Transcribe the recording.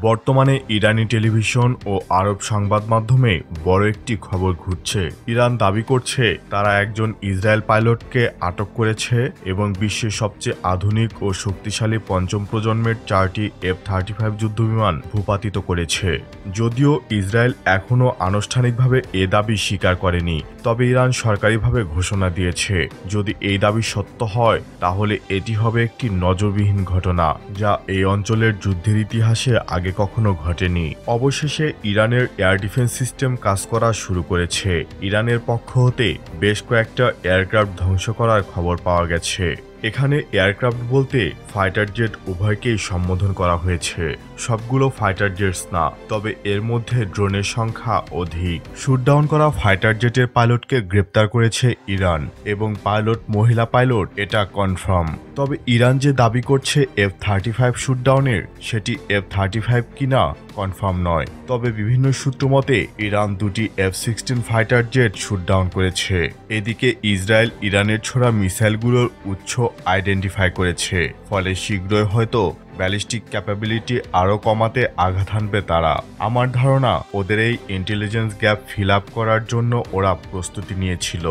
বর্তমানে ইরানি টেলিভিশন ও আরব সংবাদ মাধ্যমে বড় একটি খবর ঘুরছে। ইরান দাবি করছে তারা একজন ইসরায়েল পাইলটকে আটক করেছে এবং বিশ্বের সবচেয়ে আধুনিক ও শক্তিশালী পঞ্চম প্রজন্মের 4টি F-35 যুদ্ধবিমান ভূপাতিত করেছে। যদিও ইসরায়েল এখনও আনুষ্ঠানিকভাবে এ দাবি স্বীকার করেনি, তবে ইরান সরকারিভাবে ঘোষণা দিয়েছে যদি এই দাবি সত্য হয় তাহলে এটি হবে একটি নজিরবিহীন ঘটনা, যা এই অঞ্চলের যুদ্ধের ইতিহাসে আগে কখনো ঘটেনি। অবশেষে ইরানের এয়ার ডিফেন্স সিস্টেম কাজ করা শুরু করেছে। ইরানের পক্ষ হতে বেশ কয়েকটা এয়ারক্রাফট ধ্বংস করার খবর পাওয়া গেছে। এখানে এয়ারক্রাফট বলতে ফাইটার জেট উভয়কেই সম্বোধন করা হয়েছে। সবগুলো ফাইটার জেটস না, তবে এর মধ্যে ড্রোনের সংখ্যা অধিক। শুটডাউন করা ফাইটার জেটের পাইলটকে গ্রেপ্তার করেছে ইরান এবং পাইলট মহিলা পাইলট, এটা কনফার্ম। তবে ইরান যে দাবি করছে F-35 শুটডাউনের, সেটি F-35 কিনা কনফার্ম নয়। তবে বিভিন্ন সূত্র মতে ইরান দুটি F-16 ফাইটার জেট শুটডাউন করেছে। এদিকে ইসরায়েল ইরানের ছোড়া মিসাইলগুলোর উৎস আইডেন্টিফাই করেছে, ফলে শীঘ্রই হয়তো ব্যালিস্টিক ক্যাপাবিলিটি আরও কমাতে আঘাত হানবে তারা। আমার ধারণা ওদের এই ইন্টেলিজেন্স গ্যাপ ফিল আপ করার জন্য ওরা প্রস্তুতি নিয়েছিল।